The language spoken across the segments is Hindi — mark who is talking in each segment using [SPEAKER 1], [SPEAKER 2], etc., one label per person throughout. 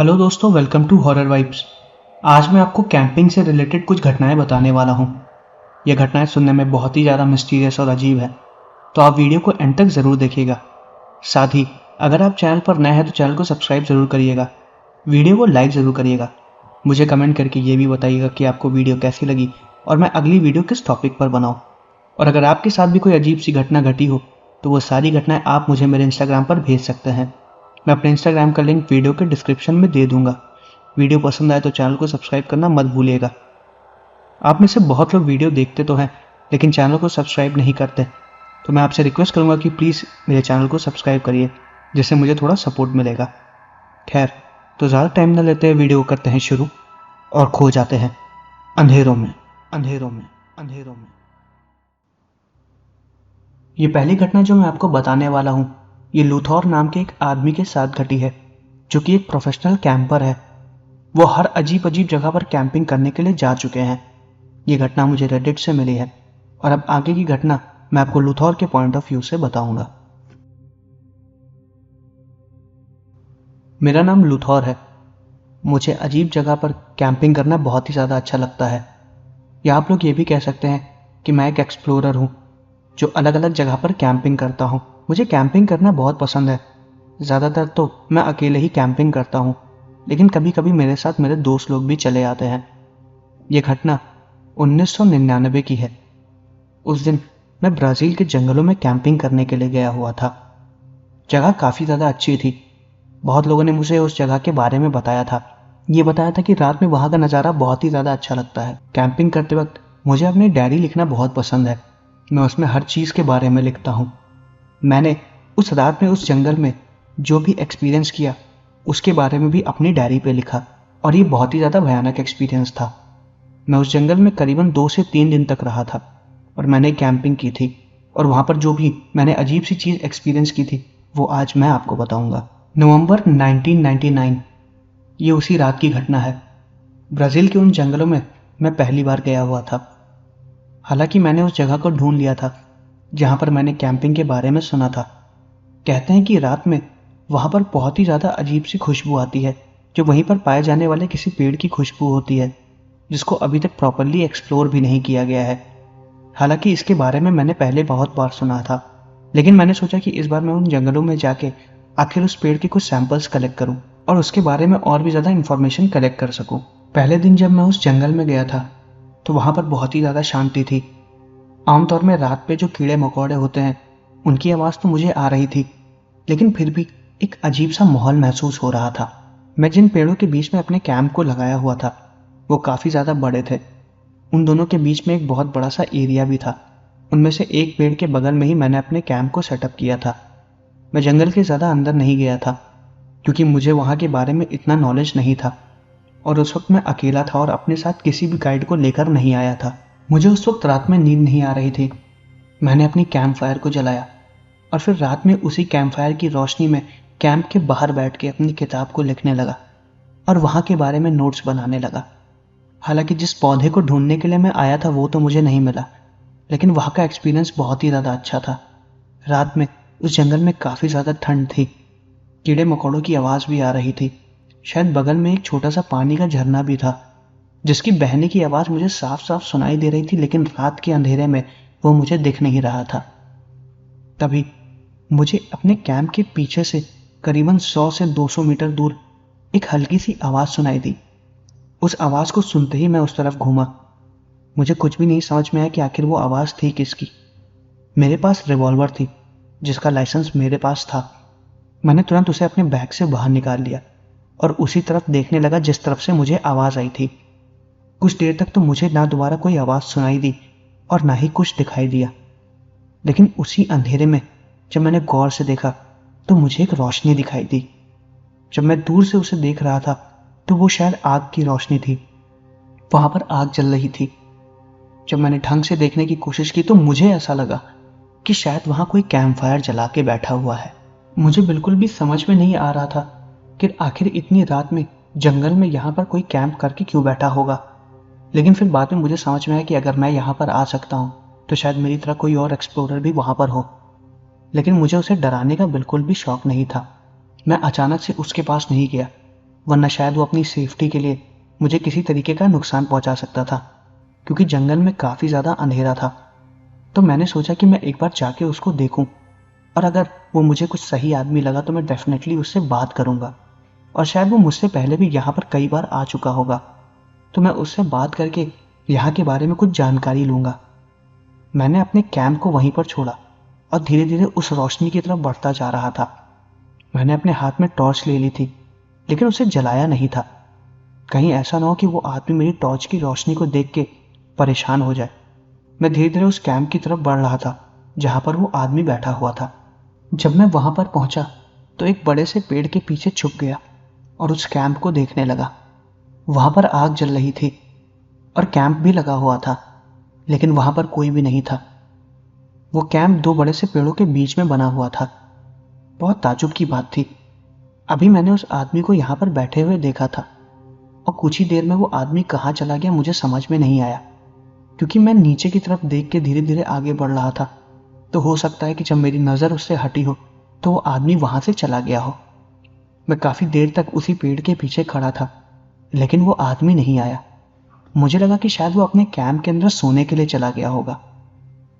[SPEAKER 1] हेलो दोस्तों, वेलकम टू हॉरर वाइब्स। आज मैं आपको कैंपिंग से रिलेटेड कुछ घटनाएं बताने वाला हूं। ये घटनाएं सुनने में बहुत ही ज़्यादा मिस्टीरियस और अजीब है, तो आप वीडियो को एंड तक ज़रूर देखिएगा। साथ ही अगर आप चैनल पर नए हैं तो चैनल को सब्सक्राइब ज़रूर करिएगा, वीडियो को लाइक ज़रूर करिएगा। मुझे कमेंट करके ये भी बताइएगा कि आपको वीडियो कैसी लगी और मैं अगली वीडियो किस टॉपिक पर बनाऊँ। और अगर आपके साथ भी कोई अजीब सी घटना घटी हो तो वो सारी घटनाएं आप मुझे मेरे इंस्टाग्राम पर भेज सकते हैं। मैं अपने इंस्टाग्राम का लिंक वीडियो के डिस्क्रिप्शन में दे दूंगा। वीडियो पसंद आए तो चैनल को सब्सक्राइब करना मत भूलिएगा। आप में से बहुत लोग वीडियो देखते तो हैं लेकिन चैनल को सब्सक्राइब नहीं करते, तो मैं आपसे रिक्वेस्ट करूंगा कि प्लीज़ मेरे चैनल को सब्सक्राइब करिए, जिससे मुझे थोड़ा सपोर्ट मिलेगा। खैर, तो ज़्यादा टाइम न लेते हुए वीडियो करते हैं शुरू और खो जाते हैं अंधेरों में अंधेरों में अंधेरों में। ये पहली घटना जो मैं आपको बताने वाला हूँ, ये लूथौर नाम के एक आदमी के साथ घटी है, जो कि एक प्रोफेशनल कैंपर है। वो हर अजीब अजीब जगह पर कैंपिंग करने के लिए जा चुके हैं। ये घटना मुझे रेडिट से मिली है और अब आगे की घटना मैं आपको लूथौर के पॉइंट ऑफ व्यू से बताऊंगा। मेरा नाम लूथौर है। मुझे अजीब जगह पर कैंपिंग करना बहुत ही ज़्यादा अच्छा लगता है, या आप लोग ये भी कह सकते हैं कि मैं एक एक्सप्लोरर हूँ जो अलग अलग जगह पर कैंपिंग करता हूँ। मुझे कैंपिंग करना बहुत पसंद है। ज़्यादातर तो मैं अकेले ही कैंपिंग करता हूँ, लेकिन कभी कभी मेरे साथ मेरे दोस्त लोग भी चले आते हैं। ये घटना 1999 की है। उस दिन मैं ब्राज़ील के जंगलों में कैंपिंग करने के लिए गया हुआ था। जगह काफ़ी ज़्यादा अच्छी थी। बहुत लोगों ने मुझे उस जगह के बारे में बताया था। ये बताया था कि रात में वहाँ का नज़ारा बहुत ही ज़्यादा अच्छा लगता है। कैंपिंग करते वक्त मुझे अपनी डायरी लिखना बहुत पसंद है। मैं उसमें हर चीज़ के बारे में लिखता हूँ। मैंने उस रात में उस जंगल में जो भी एक्सपीरियंस किया उसके बारे में भी अपनी डायरी पे लिखा, और ये बहुत ही ज़्यादा भयानक एक्सपीरियंस था। मैं उस जंगल में करीबन 2 से 3 दिन तक रहा था और मैंने कैंपिंग की थी, और वहाँ पर जो भी मैंने अजीब सी चीज़ एक्सपीरियंस की थी वो आज मैं आपको बताऊंगा। नवंबर 1999, ये उसी रात की घटना है। ब्राज़ील के उन जंगलों में मैं पहली बार गया हुआ था। हालांकि मैंने उस जगह को ढूंढ लिया था जहाँ पर मैंने कैंपिंग के बारे में सुना था। कहते हैं कि रात में वहाँ पर बहुत ही ज़्यादा अजीब सी खुशबू आती है, जो वहीं पर पाए जाने वाले किसी पेड़ की खुशबू होती है, जिसको अभी तक प्रॉपरली एक्सप्लोर भी नहीं किया गया है। हालांकि इसके बारे में मैंने पहले बहुत बार सुना था, लेकिन मैंने सोचा कि इस बार मैं उन जंगलों में जाके आखिर उस पेड़ के कुछ सैंपल्स कलेक्ट करूं और उसके बारे में और भी ज़्यादा इन्फॉर्मेशन कलेक्ट कर सकूं। पहले दिन जब मैं उस जंगल में गया था तो वहाँ पर बहुत ही ज़्यादा शांति थी। आमतौर में रात पे जो कीड़े मकोड़े होते हैं उनकी आवाज़ तो मुझे आ रही थी, लेकिन फिर भी एक अजीब सा माहौल महसूस हो रहा था। मैं जिन पेड़ों के बीच में अपने कैंप को लगाया हुआ था वो काफ़ी ज़्यादा बड़े थे। उन दोनों के बीच में एक बहुत बड़ा सा एरिया भी था। उनमें से एक पेड़ के बगल में ही मैंने अपने कैंप को सेटअप किया था। मैं जंगल के ज़्यादा अंदर नहीं गया था क्योंकि मुझे वहाँ के बारे में इतना नॉलेज नहीं था, और उस वक्त मैं अकेला था और अपने साथ किसी भी गाइड को लेकर नहीं आया था। मुझे उस वक्त रात में नींद नहीं आ रही थी। मैंने अपनी कैंप फायर को जलाया और फिर रात में उसी कैंप फायर की रोशनी में कैंप के बाहर बैठ के अपनी किताब को लिखने लगा और वहाँ के बारे में नोट्स बनाने लगा। हालांकि जिस पौधे को ढूंढने के लिए मैं आया था वो तो मुझे नहीं मिला, लेकिन वहाँ का एक्सपीरियंस बहुत ही ज़्यादा अच्छा था। रात में उस जंगल में काफ़ी ज़्यादा ठंड थी। कीड़े मकोड़ों की आवाज़ भी आ रही थी। शायद बगल में एक छोटा सा पानी का झरना भी था, जिसकी बहने की आवाज़ मुझे साफ साफ सुनाई दे रही थी, लेकिन रात के अंधेरे में वो मुझे दिख नहीं रहा था। तभी मुझे अपने कैंप के पीछे से करीबन 100 से 200 मीटर दूर एक हल्की सी आवाज़ सुनाई दी। उस आवाज़ को सुनते ही मैं उस तरफ घूमा। मुझे कुछ भी नहीं समझ में आया कि आखिर वो आवाज़ थी किसकी। मेरे पास रिवॉल्वर थी जिसका लाइसेंस मेरे पास था। मैंने तुरंत उसे अपने बैग से बाहर निकाल लिया और उसी तरफ देखने लगा जिस तरफ से मुझे आवाज़ आई थी। कुछ देर तक तो मुझे ना दोबारा कोई आवाज़ सुनाई दी और ना ही कुछ दिखाई दिया, लेकिन उसी अंधेरे में जब मैंने गौर से देखा तो मुझे एक रोशनी दिखाई दी। जब मैं दूर से उसे देख रहा था तो वो शायद आग की रोशनी थी। वहां पर आग जल रही थी। जब मैंने ढंग से देखने की कोशिश की तो मुझे ऐसा लगा कि शायद वहां कोई कैंप फायर जला के बैठा हुआ है। मुझे बिल्कुल भी समझ में नहीं आ रहा था कि आखिर इतनी रात में जंगल में यहाँ पर कोई कैंप करके क्यों बैठा होगा, लेकिन फिर बाद में मुझे समझ में आया कि अगर मैं यहाँ पर आ सकता हूँ तो शायद मेरी तरह कोई और एक्सप्लोरर भी वहाँ पर हो। लेकिन मुझे उसे डराने का बिल्कुल भी शौक नहीं था। मैं अचानक से उसके पास नहीं गया। वरना शायद वो अपनी सेफ्टी के लिए मुझे किसी तरीके का नुकसान पहुंचा सकता था, क्योंकि जंगल में काफ़ी ज़्यादा अंधेरा था। तो मैंने सोचा कि मैं एक बार जाके उसको देखूं, और अगर वो मुझे कुछ सही आदमी लगा तो मैं डेफिनेटली उससे बात करूंगा, और शायद वो मुझसे पहले भी यहाँ पर कई बार आ चुका होगा, तो मैं उससे बात करके यहाँ के बारे में कुछ जानकारी लूंगा। मैंने अपने कैंप को वहीं पर छोड़ा और धीरे धीरे उस रोशनी की तरफ बढ़ता जा रहा था। मैंने अपने हाथ में टॉर्च ले ली थी, लेकिन उसे जलाया नहीं था। कहीं ऐसा ना हो कि वो आदमी मेरी टॉर्च की रोशनी को देख के परेशान हो जाए। मैं धीरे धीरे उस कैंप की तरफ बढ़ रहा था जहां पर वो आदमी बैठा हुआ था। जब मैं वहां पर पहुंचा तो एक बड़े से पेड़ के पीछे छुप गया और उस कैंप को देखने लगा। वहां पर आग जल रही थी और कैंप भी लगा हुआ था, लेकिन वहां पर कोई भी नहीं था। वो कैंप दो बड़े से पेड़ों के बीच में बना हुआ था। बहुत ताज्जुब की बात थी, अभी मैंने उस आदमी को यहाँ पर बैठे हुए देखा था, और कुछ ही देर में वो आदमी कहाँ चला गया मुझे समझ में नहीं आया, क्योंकि मैं नीचे की तरफ देख के धीरे धीरे आगे बढ़ रहा था। तो हो सकता है कि जब मेरी नज़र उससे हटी हो तो वो आदमी वहां से चला गया हो। मैं काफ़ी देर तक उसी पेड़ के पीछे खड़ा था, लेकिन वो आदमी नहीं आया। मुझे लगा कि शायद वो अपने कैंप के अंदर सोने के लिए चला गया होगा,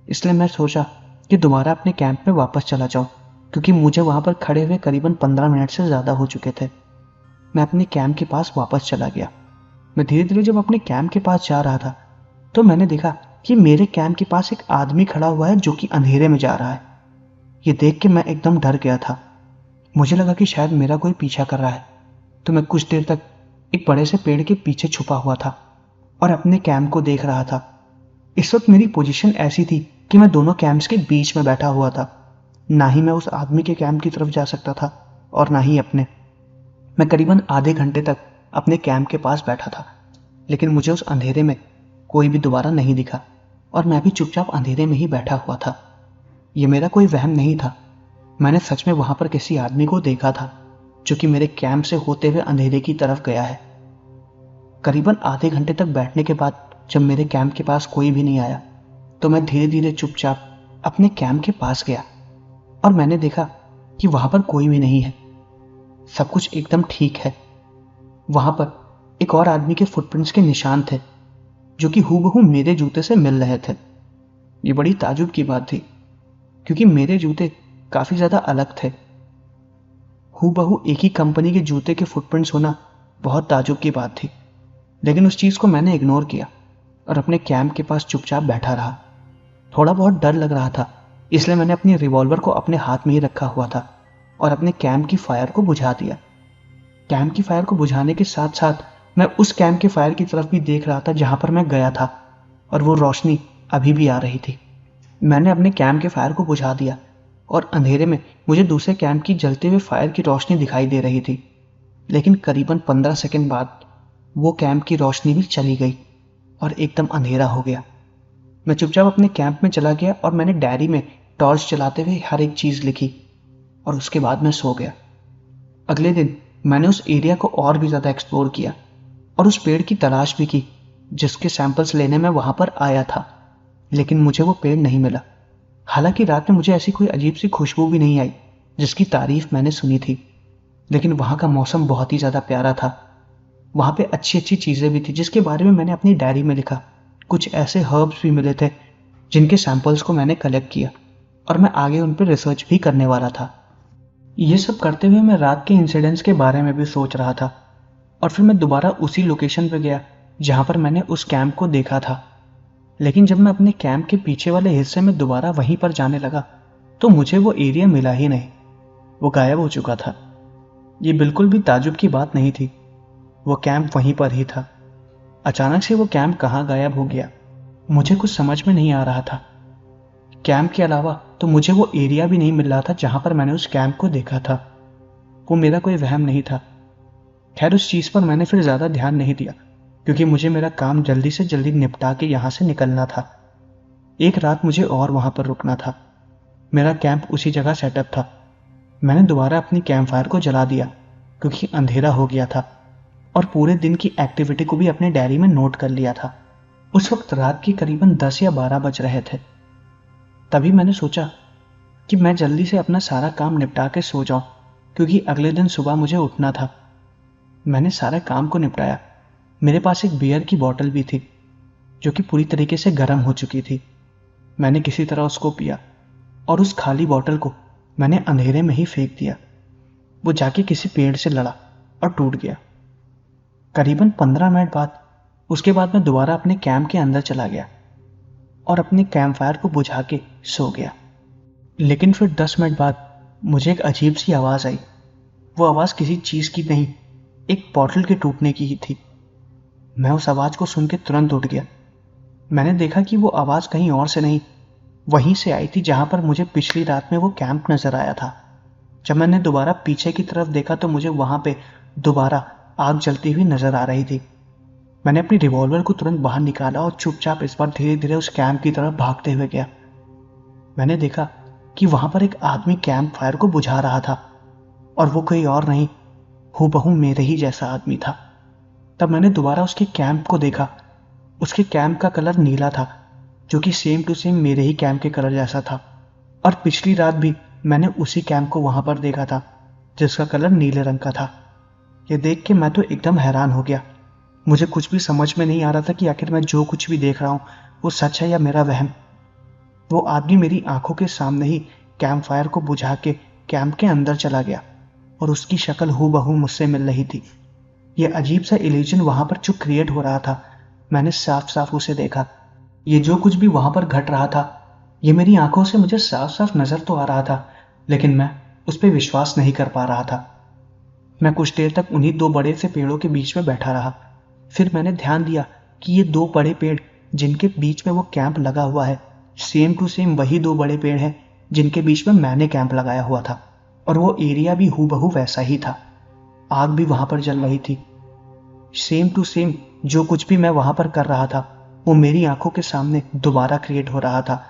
[SPEAKER 1] इसलिए मैं सोचा कि दोबारा अपने कैंप में वापस चला जाऊं, क्योंकि मुझे वहां पर खड़े हुए करीबन 15 मिनट से ज़्यादा हो चुके थे। मैं अपने कैंप के पास वापस चला गया। मैं धीरे धीरे जब अपने कैंप के पास जा रहा था तो मैंने देखा कि मेरे कैंप के पास एक आदमी खड़ा हुआ है जो कि अंधेरे में जा रहा है। ये देख के मैं एकदम डर गया था। मुझे लगा कि शायद मेरा कोई पीछा कर रहा है, तो मैं कुछ देर तक एक बड़े से पेड़ के पीछे छुपा हुआ था और अपने कैंप को देख रहा था। इस वक्त मेरी पोजीशन ऐसी थी कि मैं दोनों कैंप्स के बीच में बैठा हुआ था। ना ही मैं उस आदमी के कैंप की तरफ जा सकता था और ना ही अपने। मैं करीबन आधे घंटे तक अपने कैंप के पास बैठा था, लेकिन मुझे उस अंधेरे में कोई भी दोबारा नहीं दिखा और मैं भी चुपचाप अंधेरे में ही बैठा हुआ था। यह मेरा कोई वहम नहीं था, मैंने सच में वहां पर किसी आदमी को देखा था जो कि मेरे कैंप से होते हुए अंधेरे की तरफ गया है। करीबन आधे घंटे तक बैठने के बाद जब मेरे कैंप के पास कोई भी नहीं आया तो मैं धीरे धीरे चुपचाप अपने कैंप के पास गया और मैंने देखा कि वहां पर कोई भी नहीं है। सब कुछ एकदम ठीक है। वहां पर एक और आदमी के फुटप्रिंट्स के निशान थे जो कि हूबहू मेरे जूते से मिल रहे थे। ये बड़ी ताजुब की बात थी, क्योंकि मेरे जूते काफी ज्यादा अलग थे। हूबहू एक ही कंपनी के जूते के फुटप्रिंट्स होना बहुत ताजुब की बात थी, लेकिन उस चीज को मैंने इग्नोर किया और अपने कैंप के पास चुपचाप बैठा रहा। थोड़ा बहुत डर लग रहा था, इसलिए मैंने अपनी रिवॉल्वर को अपने हाथ में ही रखा हुआ था और अपने कैंप की फायर को बुझा दिया। कैंप की फायर को बुझाने के साथ साथ मैं उस कैंप के फायर की तरफ भी देख रहा था जहां पर मैं गया था, और वो रोशनी अभी भी आ रही थी। मैंने अपने कैंप के फायर को बुझा दिया और अंधेरे में मुझे दूसरे कैंप की जलते हुए फायर की रोशनी दिखाई दे रही थी, लेकिन करीबन 15 सेकंड बाद वो कैंप की रोशनी भी चली गई और एकदम अंधेरा हो गया। मैं चुपचाप अपने कैंप में चला गया और मैंने डायरी में टॉर्च चलाते हुए हर एक चीज लिखी और उसके बाद मैं सो गया। अगले दिन मैंने उस एरिया को और भी ज्यादा एक्सप्लोर किया और उस पेड़ की तलाश भी की जिसके सैंपल्स लेने मैं वहां पर आया था, लेकिन मुझे वो पेड़ नहीं मिला। हालांकि रात में मुझे ऐसी कोई अजीब सी खुशबू भी नहीं आई जिसकी तारीफ मैंने सुनी थी, लेकिन वहां का मौसम बहुत ही ज्यादा प्यारा था। वहां पे अच्छी अच्छी चीजें भी थी जिसके बारे में मैंने अपनी डायरी में लिखा। कुछ ऐसे हर्ब्स भी मिले थे जिनके सैंपल्स को मैंने कलेक्ट किया और मैं आगे उन पर रिसर्च भी करने वाला था। ये सब करते हुए मैं रात के इंसिडेंट्स के बारे में भी सोच रहा था, और फिर मैं दोबारा उसी लोकेशन पर गया जहां पर मैंने उस कैंप को देखा था। लेकिन जब मैं अपने कैंप के पीछे वाले हिस्से में दोबारा वहीं पर जाने लगा तो मुझे वो एरिया मिला ही नहीं, वो गायब हो चुका था। ये बिल्कुल भी ताजुब की बात नहीं थी, वो कैंप वहीं पर ही था। अचानक से वो कैंप कहाँ गायब हो गया मुझे कुछ समझ में नहीं आ रहा था। कैंप के अलावा तो मुझे वो एरिया भी नहीं मिल रहा था जहां पर मैंने उस कैंप को देखा था। वो मेरा कोई वहम नहीं था। खैर उस चीज पर मैंने फिर ज्यादा ध्यान नहीं दिया, क्योंकि मुझे मेरा काम जल्दी से जल्दी निपटा के यहां से निकलना था। एक रात मुझे और वहां पर रुकना था। मेरा कैंप उसी जगह सेटअप था। मैंने दोबारा अपनी कैंप फायर को जला दिया क्योंकि अंधेरा हो गया था, और पूरे दिन की एक्टिविटी को भी अपने डायरी में नोट कर लिया था। उस वक्त रात के करीबन 10 या 12 बज रहे थे। तभी मैंने सोचा कि मैं जल्दी से अपना सारा काम निपटा के सो जाऊं, क्योंकि अगले दिन सुबह मुझे उठना था। मैंने सारे काम को निपटाया। मेरे पास एक बियर की बोतल भी थी जो कि पूरी तरीके से गर्म हो चुकी थी। मैंने किसी तरह उसको पिया और उस खाली बोतल को मैंने अंधेरे में ही फेंक दिया। वो जाके किसी पेड़ से लड़ा और टूट गया। करीबन 15 मिनट बाद उसके बाद मैं दोबारा अपने कैंप के अंदर चला गया और अपने कैंप फायर को बुझा के सो गया। लेकिन फिर 10 मिनट बाद मुझे एक अजीब सी आवाज़ आई। वो आवाज़ किसी चीज़ की नहीं, एक बॉटल के टूटने की ही थी। मैं उस आवाज़ को सुन के तुरंत उठ गया। मैंने देखा कि वो आवाज़ कहीं और से नहीं, वहीं से आई थी जहाँ पर मुझे पिछली रात में वो कैंप नज़र आया था। जब मैंने दोबारा पीछे की तरफ देखा तो मुझे वहाँ पे दोबारा आग जलती हुई नज़र आ रही थी। मैंने अपनी रिवॉल्वर को तुरंत बाहर निकाला और चुपचाप इस बार धीरे धीरे उस कैंप की तरफ भागते हुए गया। मैंने देखा कि वहाँ पर एक आदमी कैंप फायर को बुझा रहा था और वो कोई और नहीं, हूबहू मेरे ही जैसा आदमी था। तब मैंने दोबारा उसके कैंप को देखा। उसके कैंप का कलर नीला था, जो कि सेम टू सेम मेरे ही कैंप के कलर जैसा था। और पिछली रात भी मैंने उसी कैंप को वहां पर देखा था जिसका कलर नीले रंग का था। ये देख के मैं तो एकदम हैरान हो गया। मुझे कुछ भी समझ में नहीं आ रहा था कि आखिर मैं जो कुछ भी देख रहा हूँ वो सच है या मेरा वहम। वो आदमी मेरी आंखों के सामने ही कैंप फायर को बुझा के कैंप के अंदर चला गया और उसकी शक्ल हूबहू मुझसे मिल रही थी। ये अजीब सा इल्यूजन वहां पर जो क्रिएट हो रहा था, मैंने साफ साफ उसे देखा। ये जो कुछ भी वहां पर घट रहा था, ये मेरी आंखों से मुझे साफ साफ नजर तो आ रहा था, लेकिन मैं उस पर विश्वास नहीं कर पा रहा था। मैं कुछ देर तक उन्हीं दो बड़े से पेड़ों के बीच में बैठा रहा। फिर मैंने ध्यान दिया कि ये दो बड़े पेड़ जिनके बीच में वो कैंप लगा हुआ है, सेम टू सेम वही दो बड़े पेड़ हैं जिनके बीच में मैंने कैंप लगाया हुआ था। और वो एरिया भी हूबहू वैसा ही था। आग भी वहां पर जल रही थी। सेम टू सेम जो कुछ भी मैं वहां पर कर रहा था वो मेरी आंखों के सामने दोबारा क्रिएट हो रहा था।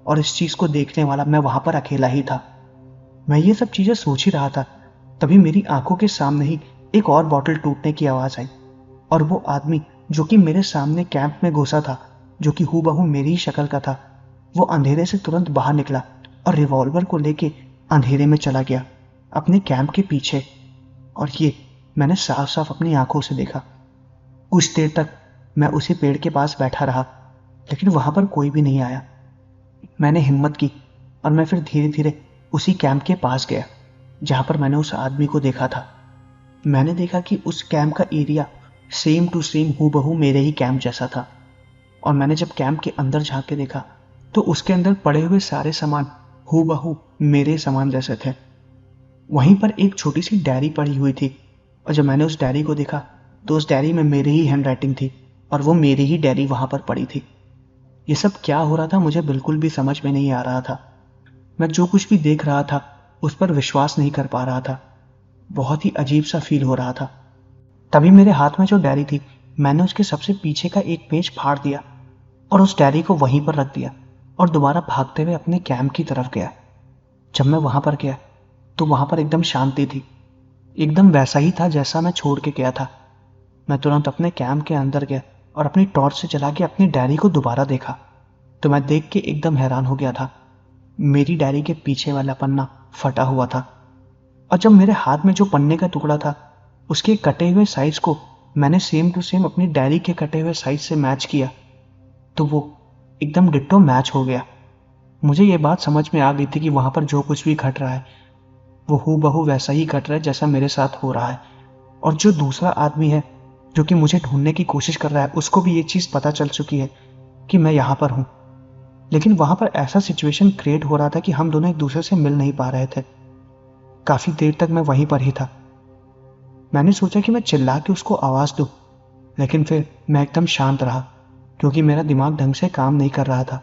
[SPEAKER 1] और इस चीज को देखने वाला मैं वहां पर अकेला ही था। मैं ये सब चीजें सोच ही रहा था, तभी मेरी आंखों के सामने ही एक और बॉटल टूटने की आवाज आई। और वो आदमी जो कि मेरे सामने कैंप में घुसा था, जो कि हूबहू मेरी ही शक्ल का था, वो अंधेरे से तुरंत बाहर निकला और रिवॉल्वर को लेके अंधेरे में चला गया अपने कैंप के पीछे। और ये मैंने साफ साफ अपनी आंखों से देखा। कुछ देर तक मैं उसी पेड़ के पास बैठा रहा, लेकिन वहां पर कोई भी नहीं आया। मैंने हिम्मत की और मैं फिर धीरे धीरे उसी कैंप के पास गया जहां पर मैंने उस आदमी को देखा था। मैंने देखा कि उस कैंप का एरिया सेम टू सेम हूबहू मेरे ही कैंप जैसा था। और मैंने जब कैंप के अंदर झांक के देखा तो उसके अंदर पड़े हुए सारे सामान हूबहू मेरे सामान जैसे थे। वहीं पर एक छोटी सी डायरी पड़ी हुई थी, और जब मैंने उस डायरी को देखा तो उस डायरी में मेरी ही हैंडराइटिंग थी और वो मेरी ही डायरी वहां पर पड़ी थी। ये सब क्या हो रहा था मुझे बिल्कुल भी समझ में नहीं आ रहा था। मैं जो कुछ भी देख रहा था उस पर विश्वास नहीं कर पा रहा था। बहुत ही अजीब सा फील हो रहा था। तभी मेरे हाथ में जो डायरी थी, मैंने उसके सबसे पीछे का एक पेज फाड़ दिया और उस डायरी को वहीं पर रख दिया और दोबारा भागते हुए अपने कैंप की तरफ गया। जब मैं वहां पर गया तो वहां पर एकदम शांति थी। एकदम वैसा ही था जैसा मैं छोड़ के गया था। मैं तुरंत अपने कैंप के अंदर गया और अपनी टॉर्च से जला के अपनी डायरी को दोबारा देखा तो मैं देख के एकदम हैरान हो गया था। मेरी डायरी के पीछे वाला पन्ना फटा हुआ था, और जब मेरे हाथ में जो पन्ने का टुकड़ा था उसके कटे हुए साइज को मैंने सेम टू सेम अपनी डायरी के कटे हुए साइज से मैच किया तो वो एकदम डिट्टो मैच हो गया। मुझे ये बात समझ में आ गई थी कि वहां पर जो कुछ भी घट रहा है वो हूबहू वैसा ही घट रहा है जैसा मेरे साथ हो रहा है। और जो दूसरा आदमी है जो कि मुझे ढूंढने की कोशिश कर रहा है, उसको भी ये चीज पता चल चुकी है कि मैं यहां पर हूं। लेकिन वहां पर ऐसा सिचुएशन क्रिएट हो रहा था कि हम दोनों एक दूसरे से मिल नहीं पा रहे थे। काफी देर तक मैं वहीं पर ही था। मैंने सोचा कि मैं चिल्ला के उसको आवाज दूं, लेकिन फिर मैं एकदम शांत रहा क्योंकि मेरा दिमाग ढंग से काम नहीं कर रहा था।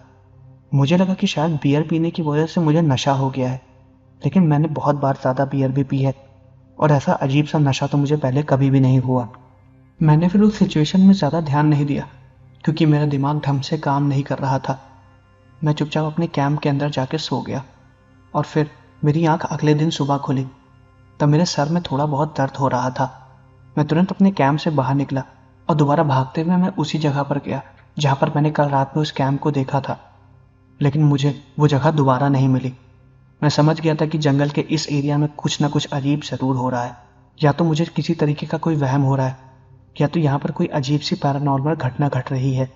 [SPEAKER 1] मुझे लगा कि शायद बियर पीने की वजह से मुझे नशा हो गया है, लेकिन मैंने बहुत बार ज्यादा बियर भी पी है और ऐसा अजीब सा नशा तो मुझे पहले कभी भी नहीं हुआ। मैंने फिर उस सिचुएशन में ज्यादा ध्यान नहीं दिया क्योंकि मेरा दिमाग ढंग से काम नहीं कर रहा था। मैं चुपचाप अपने कैंप के अंदर जाके सो गया और फिर मेरी आंख अगले दिन सुबह खुली तब मेरे सर में थोड़ा बहुत दर्द हो रहा था। मैं तुरंत अपने कैंप से बाहर निकला और दोबारा भागते हुए मैं उसी जगह पर गया जहां पर मैंने कल रात में उस कैंप को देखा था, लेकिन मुझे वो जगह दोबारा नहीं मिली। मैं समझ गया था कि जंगल के इस एरिया में कुछ ना कुछ अजीब जरूर हो रहा है। या तो मुझे किसी तरीके का कोई वहम हो रहा है, या तो यहाँ पर कोई अजीब सी पैरानॉर्मल घटना घट रही है।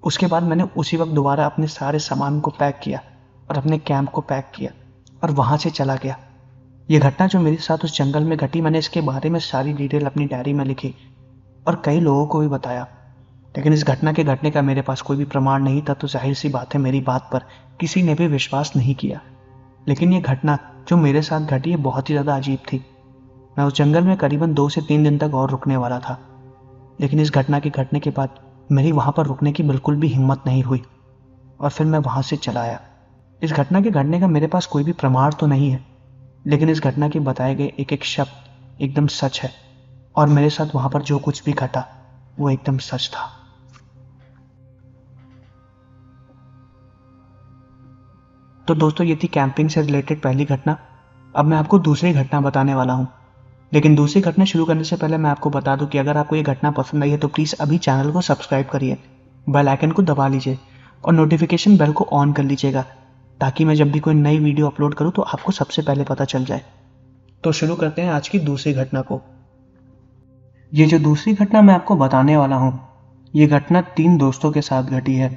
[SPEAKER 1] उसके बाद मैंने उसी वक्त दोबारा अपने सारे सामान को पैक किया और अपने कैंप को पैक किया और वहाँ से चला गया। ये घटना जो मेरे साथ उस जंगल में घटी, मैंने इसके बारे में सारी डिटेल अपनी डायरी में लिखी और कई लोगों को भी बताया। लेकिन इस घटना के घटने का मेरे पास कोई भी प्रमाण नहीं था, तो जाहिर सी बात है मेरी बात पर किसी ने भी विश्वास नहीं किया। लेकिन ये घटना जो मेरे साथ घटी, ये बहुत ही ज़्यादा अजीब थी। मैं उस जंगल में करीबन 2 से 3 दिन तक और रुकने वाला था, लेकिन इस घटना के घटने के बाद मेरी वहाँ पर रुकने की बिल्कुल भी हिम्मत नहीं हुई और फिर मैं वहाँ से चला आया। इस घटना के घटने का मेरे पास कोई भी प्रमाण तो नहीं है, लेकिन इस घटना के बताए गए एक एक शब्द एकदम सच है और मेरे साथ वहाँ पर जो कुछ भी घटा वो एकदम सच था। तो दोस्तों, ये थी कैंपिंग से रिलेटेड पहली घटना। अब मैं आपको दूसरी घटना बताने वाला हूँ, लेकिन दूसरी घटना शुरू करने से पहले मैं आपको बता दूं कि अगर आपको ये घटना पसंद आई है तो प्लीज़ अभी चैनल को सब्सक्राइब करिए, बेल आइकन को दबा लीजिए और नोटिफिकेशन बेल को ऑन कर लीजिएगा, ताकि मैं जब भी कोई नई वीडियो अपलोड करूं तो आपको सबसे पहले पता चल जाए। तो शुरू करते हैं आज की दूसरी घटना को। ये जो दूसरी घटना मैं आपको बताने वाला हूँ, ये घटना 3 दोस्तों के साथ घटी है।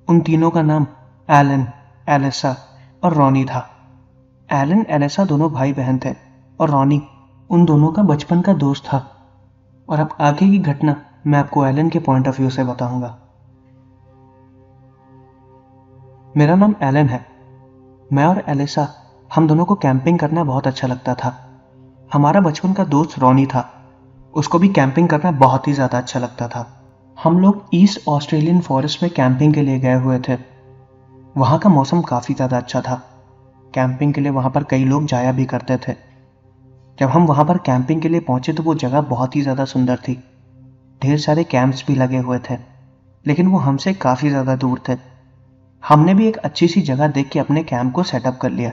[SPEAKER 1] उन तीनों का नाम एलन, एलिसा और रॉनी था। एलन, एलिसा दोनों भाई बहन थे और रॉनी उन दोनों का बचपन का दोस्त था। और अब आगे की घटना मैं आपको एलन के पॉइंट ऑफ व्यू से बताऊंगा। मेरा नाम एलन है। मैं और एलिसा, हम दोनों को कैंपिंग करना बहुत अच्छा लगता था। हमारा बचपन का दोस्त रॉनी था, उसको भी कैंपिंग करना बहुत ही ज़्यादा अच्छा लगता था। हम लोग ईस्ट ऑस्ट्रेलियन फॉरेस्ट में कैंपिंग के लिए गए हुए थे। वहाँ का मौसम काफ़ी ज़्यादा अच्छा था। कैंपिंग के लिए वहाँ पर कई लोग जाया भी करते थे। जब हम वहाँ पर कैंपिंग के लिए पहुंचे तो वो जगह बहुत ही ज़्यादा सुंदर थी। ढेर सारे कैंप्स भी लगे हुए थे, लेकिन वो हमसे काफ़ी ज़्यादा दूर थे। हमने भी एक अच्छी सी जगह देख के अपने कैंप को सेटअप कर लिया।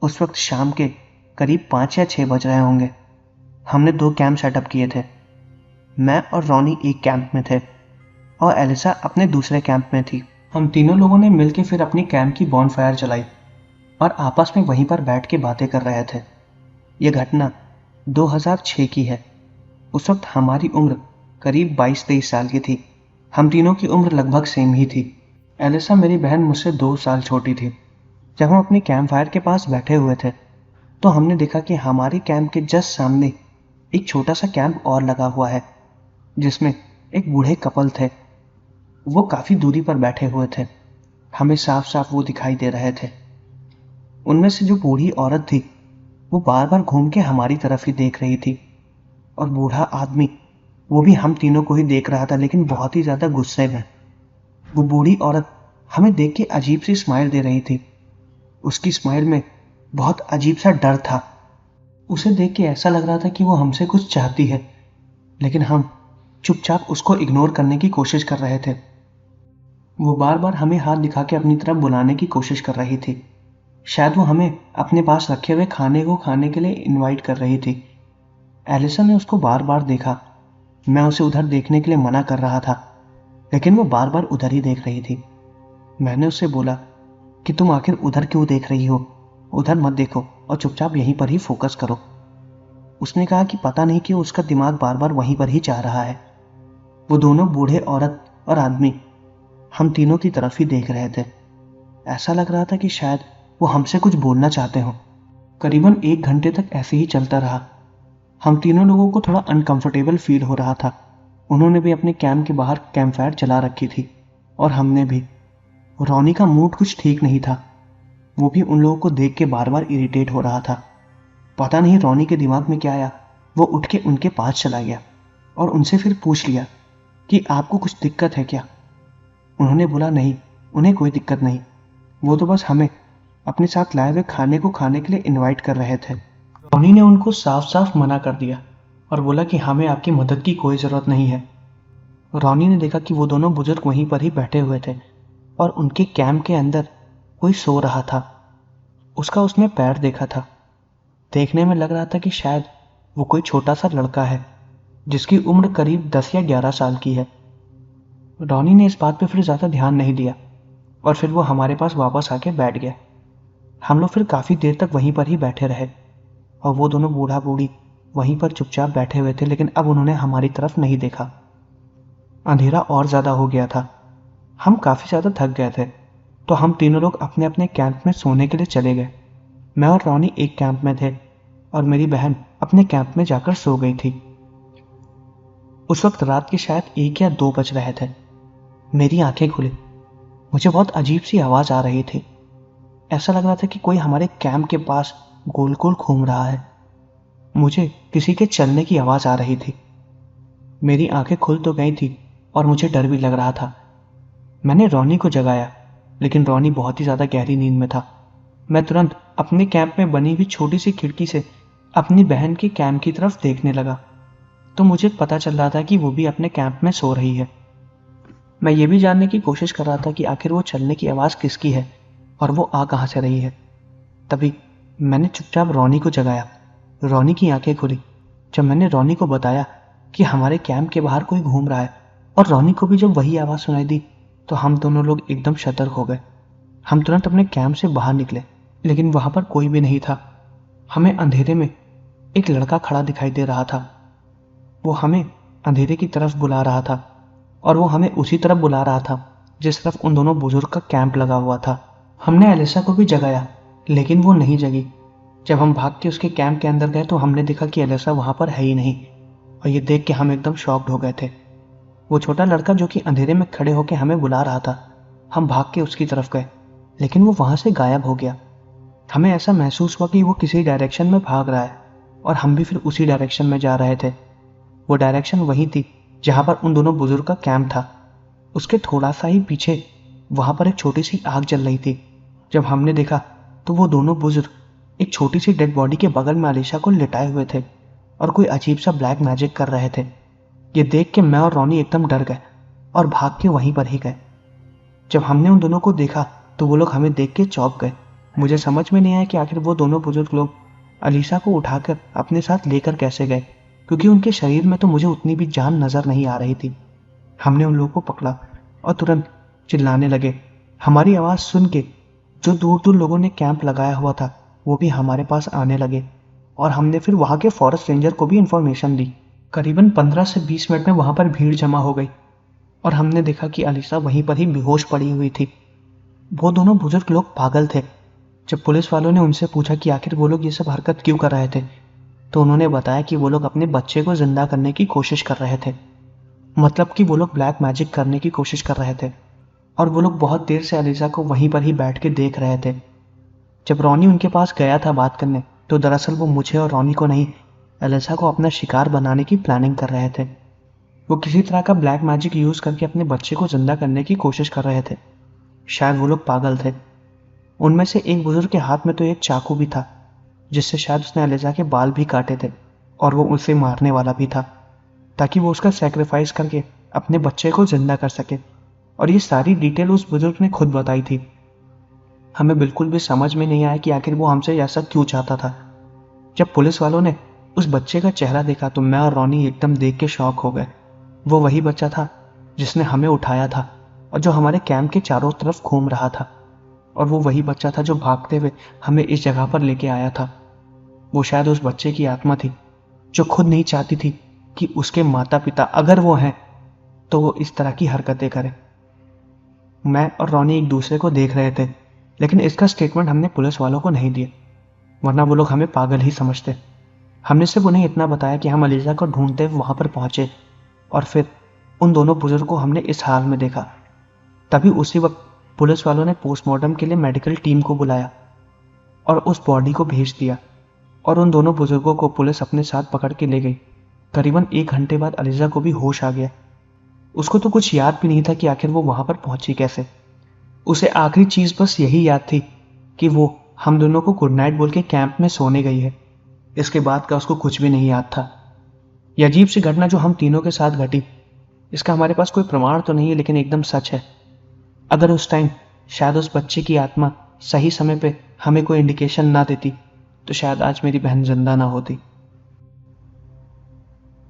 [SPEAKER 1] उस वक्त शाम के करीब 5 या 6 बज रहे होंगे। हमने 2 कैंप सेटअप किए थे। मैं और रॉनी एक कैंप में थे और एलिसा अपने दूसरे कैंप में थी। हम तीनों लोगों ने मिलकर फिर अपनी कैंप की बॉनफायर जलाई और आपस में वहीं पर बैठ के बातें कर रहे थे। यह घटना 2006 की है। उस वक्त हमारी उम्र करीब 22-23 साल की थी। हम तीनों की उम्र लगभग सेम ही थी। एलिसा मेरी बहन मुझसे 2 साल छोटी थी। जब हम अपनी कैंप फायर के पास बैठे हुए थे तो हमने देखा कि हमारे कैंप के जस्ट सामने एक छोटा सा कैंप और लगा हुआ है, जिसमें एक बूढ़े कपल थे। वो काफ़ी दूरी पर बैठे हुए थे। हमें साफ साफ वो दिखाई दे रहे थे। उनमें से जो बूढ़ी औरत थी वो बार बार घूम के हमारी तरफ ही देख रही थी और बूढ़ा आदमी वो भी हम तीनों को ही देख रहा था, लेकिन बहुत ही ज़्यादा गुस्से में। वो बूढ़ी औरत हमें देख के अजीब सी स्माइल दे रही थी। उसकी स्माइल में बहुत अजीब सा डर था। उसे देख के ऐसा लग रहा था कि वो हमसे कुछ चाहती है, लेकिन हम चुपचाप उसको इग्नोर करने की कोशिश कर रहे थे। वो बार बार हमें हाथ दिखा के अपनी तरफ बुलाने की कोशिश कर रही थी। शायद वो हमें अपने पास रखे हुए खाने को खाने के लिए इनवाइट कर रही थी। एलिसा ने उसको बार बार देखा। मैं उसे उधर देखने के लिए मना कर रहा था, लेकिन वो बार बार उधर ही देख रही थी। मैंने उससे बोला कि तुम आखिर उधर क्यों देख रही हो, उधर मत देखो और चुपचाप यहीं पर ही फोकस करो। उसने कहा कि पता नहीं क्यों उसका दिमाग बार बार वहीं पर ही जा रहा है। वो दोनों बूढ़े औरत और आदमी हम तीनों की तरफ ही देख रहे थे। ऐसा लग रहा था कि शायद वो हमसे कुछ बोलना चाहते हो। करीबन 1 घंटे तक ऐसे ही चलता रहा। हम तीनों लोगों को थोड़ा अनकंफर्टेबल फील हो रहा था। उन्होंने भी अपने कैंप के बाहर कैंप फायर जला रखी थी और हमने भी। रॉनी का मूड कुछ ठीक नहीं था। वो भी उन लोगों को देख के बार बार इरिटेट हो रहा था। पता नहीं रॉनी के दिमाग में क्या आया, वो उठ के उनके पास चला गया और उनसे फिर पूछ लिया कि आपको कुछ दिक्कत है क्या। उन्होंने बोला नहीं, उन्हें कोई दिक्कत नहीं, वो तो बस हमें अपने साथ लाए हुए खाने को खाने के लिए इनवाइट कर रहे थे। रॉनी ने उनको साफ साफ मना कर दिया और बोला कि हमें आपकी मदद की कोई ज़रूरत नहीं है। रॉनी ने देखा कि वो दोनों बुजुर्ग वहीं पर ही बैठे हुए थे और उनके कैंप के अंदर कोई सो रहा था। उसका उसने पैर देखा था। देखने में लग रहा था कि शायद वो कोई छोटा सा लड़का है जिसकी उम्र करीब 10 या 11 साल की है। रॉनी ने इस बात पे फिर ज़्यादा ध्यान नहीं दिया और फिर वो हमारे पास वापस आके बैठ गया। हम लोग फिर काफ़ी देर तक वहीं पर ही बैठे रहे और वो दोनों बूढ़ा बूढ़ी वहीं पर चुपचाप बैठे हुए थे, लेकिन अब उन्होंने हमारी तरफ नहीं देखा। अंधेरा और ज़्यादा हो गया था। हम काफ़ी ज़्यादा थक गए थे, तो हम तीनों लोग अपने अपने कैंप में सोने के लिए चले गए। मैं और रोनी एक कैंप में थे और मेरी बहन अपने कैंप में जाकर सो गई थी। उस वक्त रात के शायद 1 या 2 बज रहे थे। मेरी आंखें खुली। मुझे बहुत अजीब सी आवाज़ आ रही थी। ऐसा लग रहा था कि कोई हमारे कैंप के पास गोल गोल घूम रहा है। मुझे किसी के चलने की आवाज़ आ रही थी। मेरी आंखें खुल तो गई थी और मुझे डर भी लग रहा था। मैंने रोनी को जगाया, लेकिन रोनी बहुत ही ज़्यादा गहरी नींद में था। मैं तुरंत अपने कैंप में बनी हुई छोटी सी खिड़की से अपनी बहन के कैंप की तरफ देखने लगा, तो मुझे पता चल रहा था कि वो भी अपने कैंप में सो रही है। मैं ये भी जानने की कोशिश कर रहा था कि आखिर वो चलने की आवाज़ किसकी है और वो आ कहाँ से रही है। तभी मैंने चुपचाप रोनी को जगाया। रोनी की आंखें खुली। जब मैंने रोनी को बताया कि हमारे कैंप के बाहर कोई घूम रहा है और रोनी को भी जब वही आवाज़ सुनाई दी, तो हम दोनों लोग एकदम सतर्क हो गए। हम तुरंत अपने कैंप से बाहर निकले, लेकिन वहाँ पर कोई भी नहीं था। हमें अंधेरे में एक लड़का खड़ा दिखाई दे रहा था। वो हमें अंधेरे की तरफ बुला रहा था और वो हमें उसी तरफ बुला रहा था जिस तरफ उन दोनों बुजुर्ग का कैंप लगा हुआ था। हमने एलिसा को भी जगाया, लेकिन वो नहीं जगी। जब हम भाग के उसके कैंप के अंदर गए तो हमने देखा कि एलिसा वहां पर है ही नहीं, और ये देख के हम एकदम शॉक्ड हो गए थे। वो छोटा लड़का जो कि अंधेरे में खड़े होकर हमें बुला रहा था, हम भाग के उसकी तरफ गए, लेकिन वो वहां से गायब हो गया। हमें ऐसा महसूस हुआ कि वो किसी डायरेक्शन में भाग रहा है और हम भी फिर उसी डायरेक्शन में जा रहे थे। वो डायरेक्शन वही थी जहां पर उन दोनों बुजुर्ग का कैंप था। उसके थोड़ा सा ही पीछे वहां पर एक छोटी सी आग जल रही थी। जब हमने देखा तो वो दोनों बुजुर्ग एक छोटी सी डेड बॉडी के बगल में अलीशा को लिटाए हुए थे और कोई अजीब सा ब्लैक मैजिक कर रहे थे। ये देख के मैं और रोनी एकदम डर गए और भाग के वहीं पर ही गए। जब हमने उन दोनों को देखा तो वो लोग हमें देख के चौंक गए। मुझे समझ में नहीं आया कि आखिर वो दोनों बुजुर्ग लोग अलीशा को उठाकर अपने साथ लेकर कैसे गए, क्योंकि उनके शरीर में तो मुझे उतनी भी जान नजर नहीं आ रही थी। हमने उन लोगों को पकड़ा और तुरंत चिल्लाने लगे। हमारी आवाज़ सुन के जो दूर दूर लोगों ने कैंप लगाया हुआ था वो भी हमारे पास आने लगे और हमने फिर वहाँ के फॉरेस्ट रेंजर को भी इन्फॉर्मेशन दी। करीबन 15 से 20 मिनट में वहाँ पर भीड़ जमा हो गई और हमने देखा कि अलीसा वहीं पर ही बेहोश पड़ी हुई थी। वो दोनों बुजुर्ग लोग पागल थे। जब पुलिस वालों ने उनसे पूछा कि आखिर वो लोग ये सब हरकत क्यों कर रहे थे, तो उन्होंने बताया कि वो लोग अपने बच्चे को जिंदा करने की कोशिश कर रहे थे। मतलब कि वो लोग ब्लैक मैजिक करने की कोशिश कर रहे थे और वो लोग बहुत देर से अलीसा को वहीं पर ही बैठ के देख रहे थे। जब रोनी उनके पास गया था बात करने, तो दरअसल वो मुझे और रोनी को नहीं, अलीसा को अपना शिकार बनाने की प्लानिंग कर रहे थे। वो किसी तरह का ब्लैक मैजिक यूज करके अपने बच्चे को जिंदा करने की कोशिश कर रहे थे। शायद वो लोग पागल थे। उनमें से एक बुजुर्ग के हाथ में तो एक चाकू भी था, जिससे शायद उसने अलीसा के बाल भी काटे थे और वो उसे मारने वाला भी था, ताकि वो उसका सैक्रिफाइस करके अपने बच्चे को जिंदा कर सके। और ये सारी डिटेल उस बुजुर्ग ने खुद बताई थी। हमें बिल्कुल भी समझ में नहीं आया कि आखिर वो हमसे ऐसा क्यों चाहता था। जब पुलिस वालों ने उस बच्चे का चेहरा देखा तो मैं और रोनी एकदम देख के शॉक हो गए। वो वही बच्चा था जिसने हमें उठाया था और जो हमारे कैंप के चारों तरफ घूम रहा था, और वो वही बच्चा था जो भागते हुए हमें इस जगह पर लेके आया था। वो शायद उस बच्चे की आत्मा थी जो खुद नहीं चाहती थी कि उसके माता पिता, अगर वो हैं, तो वो इस तरह की हरकतें करें। मैं और रोनी एक दूसरे को देख रहे थे, लेकिन इसका स्टेटमेंट हमने पुलिस वालों को नहीं दिया, वरना वो लोग हमें पागल ही समझते। हमने सिर्फ उन्हें इतना बताया कि हम अलीजा को ढूंढते हुए वहां पर पहुंचे और फिर उन दोनों बुजुर्ग को हमने इस हाल में देखा। तभी उसी वक्त पुलिस वालों ने पोस्टमार्टम के लिए मेडिकल टीम को बुलाया और उस बॉडी को भेज दिया, और उन दोनों बुजुर्गों को पुलिस अपने साथ पकड़ के ले गई। करीबन 1 घंटे बाद अलीजा को भी होश आ गया। उसको तो कुछ याद भी नहीं था कि आखिर वो वहां पर पहुंची कैसे। उसे आखिरी चीज बस यही याद थी कि वो हम दोनों को गुड नाइट बोल के कैंप में सोने गई है। इसके बाद का उसको कुछ भी नहीं याद था। यह अजीब सी घटना जो हम तीनों के साथ घटी, इसका हमारे पास कोई प्रमाण तो नहीं है, लेकिन एकदम सच है। अगर उस टाइम शायद उस बच्चे की आत्मा सही समय पे हमें कोई इंडिकेशन ना देती, तो शायद आज मेरी बहन जिंदा ना होती।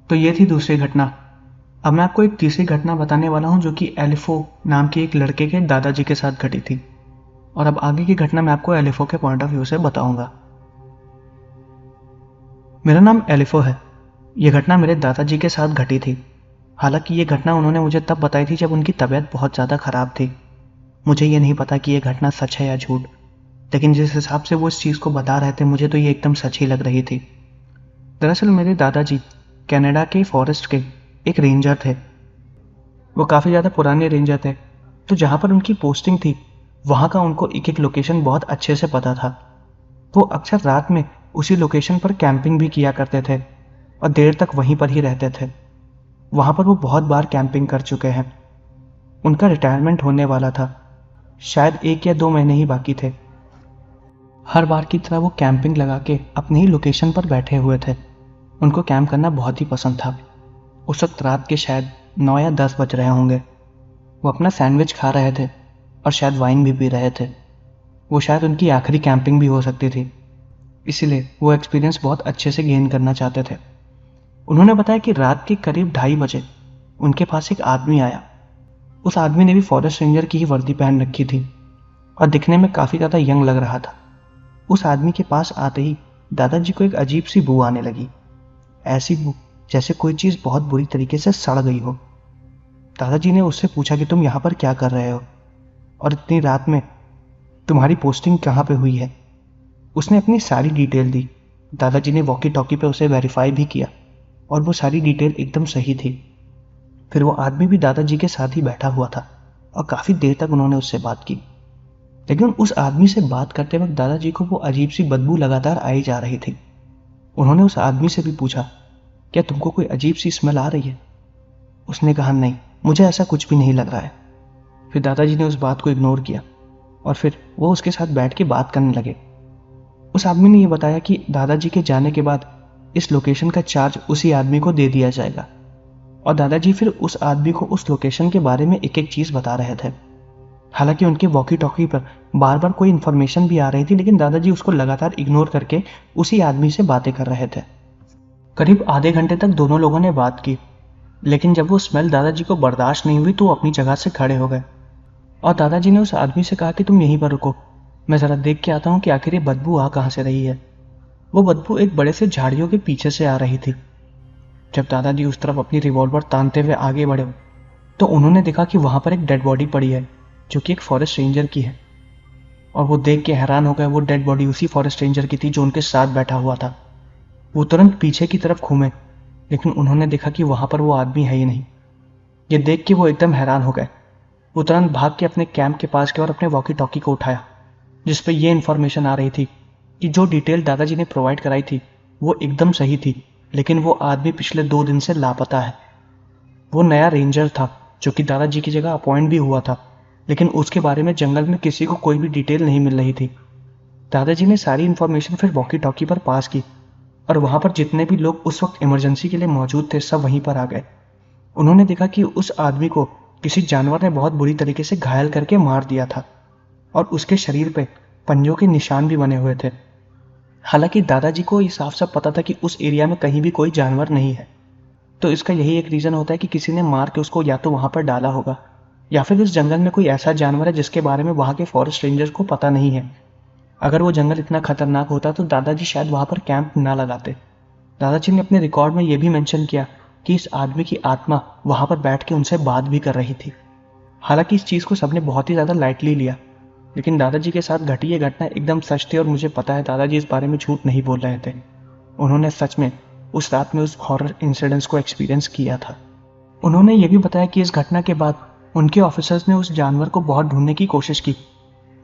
[SPEAKER 1] तो ये थी दूसरी घटना। अब मैं आपको एक तीसरी घटना बताने वाला हूं जो कि एलिफो नाम के एक लड़के के दादाजी के साथ घटी थी, और अब आगे की घटना मैं आपको एलिफो के पॉइंट ऑफ व्यू से बताऊंगा। मेरा नाम एलिफो है। ये घटना मेरे दादाजी के साथ घटी थी। हालांकि ये घटना उन्होंने मुझे तब बताई थी जब उनकी तबीयत बहुत ज़्यादा ख़राब थी। मुझे ये नहीं पता कि ये घटना सच है या झूठ, लेकिन जिस हिसाब से वो इस चीज़ को बता रहे थे मुझे तो ये एकदम सच ही लग रही थी। दरअसल मेरे दादाजी कनाडा के फॉरेस्ट के एक रेंजर थे। वो काफ़ी ज़्यादा पुराने रेंजर थे, तो जहाँ पर उनकी पोस्टिंग थी वहाँ का उनको एक एक लोकेशन बहुत अच्छे से पता था। वो अक्सर रात में उसी लोकेशन पर कैंपिंग भी किया करते थे और देर तक वहीं पर ही रहते थे। वहाँ पर वो बहुत बार कैंपिंग कर चुके हैं। उनका रिटायरमेंट होने वाला था, शायद 1 या 2 महीने ही बाकी थे। हर बार की तरह वो कैंपिंग लगा के अपनी ही लोकेशन पर बैठे हुए थे। उनको कैंप करना बहुत ही पसंद था। उस वक्त रात के शायद 9 या 10 बज रहे होंगे। वो अपना सैंडविच खा रहे थे और शायद वाइन भी पी रहे थे। वो शायद उनकी आखिरी कैंपिंग भी हो सकती थी, इसीलिए वो एक्सपीरियंस बहुत अच्छे से गेन करना चाहते थे। उन्होंने बताया कि रात के करीब 2:30 बजे उनके पास एक आदमी आया। उस आदमी ने भी फॉरेस्ट रेंजर की ही वर्दी पहन रखी थी और दिखने में काफ़ी ज़्यादा यंग लग रहा था। उस आदमी के पास आते ही दादाजी को एक अजीब सी बू आने लगी, ऐसी बू जैसे कोई चीज़ बहुत बुरी तरीके से सड़ गई हो। दादाजी ने उससे पूछा कि तुम यहाँ पर क्या कर रहे हो और इतनी रात में तुम्हारी पोस्टिंग कहाँ पे हुई है। उसने अपनी सारी डिटेल दी। दादाजी ने वॉकी टॉकी पे उसे वेरीफाई भी किया और वो सारी डिटेल एकदम सही थी। फिर वो आदमी भी दादाजी के साथ ही बैठा हुआ था और काफ़ी देर तक उन्होंने उससे बात की। लेकिन उस आदमी से बात करते वक्त दादाजी को वो अजीब सी बदबू लगातार आई जा रही थी। उन्होंने उस आदमी से भी पूछा, क्या तुमको कोई अजीब सी स्मेल आ रही है? उसने कहा, नहीं, मुझे ऐसा कुछ भी नहीं लग रहा है। फिर दादाजी ने उस बात को इग्नोर किया और फिर वो उसके साथ बैठ के बात करने लगे। उस आदमी ने यह बताया कि दादाजी के जाने के बाद इस लोकेशन का चार्ज उसी आदमी को दे दिया जाएगा और दादाजी फिर उस आदमी को उस लोकेशन के बारे में एक एक चीज़ बता रहे थे। हालांकि उनके वॉकी टॉकी पर बार बार कोई इन्फॉर्मेशन भी आ रही थी, लेकिन दादाजी उसको लगातार इग्नोर करके उसी आदमी से बातें कर रहे थे। करीब आधे घंटे तक दोनों लोगों ने बात की, लेकिन जब वो स्मेल दादाजी को बर्दाश्त नहीं हुई तो वो अपनी जगह से खड़े हो गए और दादाजी ने उस आदमी से कहा कि तुम यहीं पर रुको, मैं ज़रा देख के आता हूँ कि आखिर ये बदबू आ कहाँ से रही है। वो बदबू एक बड़े से झाड़ियों के पीछे से आ रही थी। जब दादाजी उस तरफ अपनी रिवॉल्वर तानते हुए आगे बढ़े तो उन्होंने देखा कि वहाँ पर एक डेड बॉडी पड़ी है जो कि एक फॉरेस्ट रेंजर की है। और वो देख के हैरान हो गए। वो डेड बॉडी उसी फॉरेस्ट रेंजर की थी जो उनके साथ बैठा हुआ था। वो तुरंत पीछे की तरफ घूमे, लेकिन उन्होंने देखा कि वहाँ पर वो आदमी है ही नहीं। ये देख के वो एकदम हैरान हो गए। वो तुरंत भाग के अपने कैंप के पास गए और अपने वॉकी टॉकी को उठाया, जिस पे ये इन्फॉर्मेशन आ रही थी कि जो डिटेल दादाजी ने प्रोवाइड कराई थी वो एकदम सही थी, लेकिन वो आदमी पिछले 2 दिन से लापता है। वो नया रेंजर था जो कि दादाजी की जगह अपॉइंट भी हुआ था, लेकिन उसके बारे में जंगल में किसी को कोई भी डिटेल नहीं मिल रही थी। दादाजी ने सारी इन्फॉर्मेशन फिर वॉकी टॉकी पर पास की और वहाँ पर जितने भी लोग उस वक्त इमरजेंसी के लिए मौजूद थे सब वहीं पर आ गए। उन्होंने देखा कि उस आदमी को किसी जानवर ने बहुत बुरी तरीके से घायल करके मार दिया था और उसके शरीर पे पंजों के निशान भी बने हुए थे। हालांकि दादाजी को ये साफ साफ पता था कि उस एरिया में कहीं भी कोई जानवर नहीं है, तो इसका यही एक रीज़न होता है कि किसी ने मार के उसको या तो वहाँ पर डाला होगा या फिर इस जंगल में कोई ऐसा जानवर है जिसके बारे में वहाँ के फॉरेस्ट रेंजर्स को पता नहीं है। अगर वो जंगल इतना खतरनाक होता तो दादाजी शायद वहाँ पर कैंप ना लगाते। दादाजी ने अपने रिकॉर्ड में ये भी मेंशन किया कि इस आदमी की आत्मा वहाँ पर बैठ के उनसे बात भी कर रही थी। हालांकि इस चीज़ को सबने बहुत ही ज़्यादा लाइटली लिया, लेकिन दादाजी के साथ घटी ये घटना एकदम सच थी और मुझे पता है दादाजी इस बारे में झूठ नहीं बोल रहे थे। उन्होंने सच में उस रात में उस हॉरर इंसिडेंट्स को एक्सपीरियंस किया था। उन्होंने ये भी बताया कि इस घटना के बाद उनके ऑफिसर्स ने उस जानवर को बहुत ढूंढने की कोशिश की,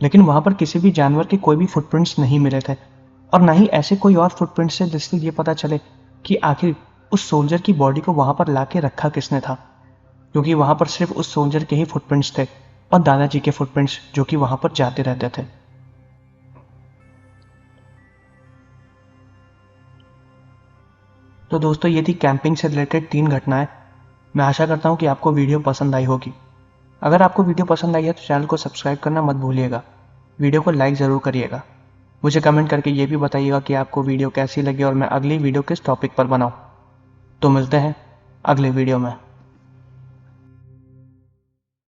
[SPEAKER 1] लेकिन वहाँ पर किसी भी जानवर के कोई भी फुटप्रिंट्स नहीं मिले थे और ना ही ऐसे कोई और फुटप्रिंट्स थे जिससे ये पता चले कि आखिर उस सोल्जर की बॉडी को वहाँ पर ला के रखा किसने था, क्योंकि वहाँ पर सिर्फ उस सोल्जर के ही फुटप्रिंट्स थे और दादाजी के फुटप्रिंट्स जो कि वहाँ पर जाते रहते थे। तो दोस्तों, ये थी कैंपिंग से रिलेटेड 3 घटनाएं। मैं आशा करता हूँ कि आपको वीडियो पसंद आई होगी। अगर आपको वीडियो पसंद आई है तो चैनल को सब्सक्राइब करना मत भूलिएगा। वीडियो को लाइक ज़रूर करिएगा। मुझे कमेंट करके ये भी बताइएगा कि आपको वीडियो कैसी लगी और मैं अगली वीडियो किस टॉपिक पर बनाऊँ। तो मिलते हैं अगले वीडियो में।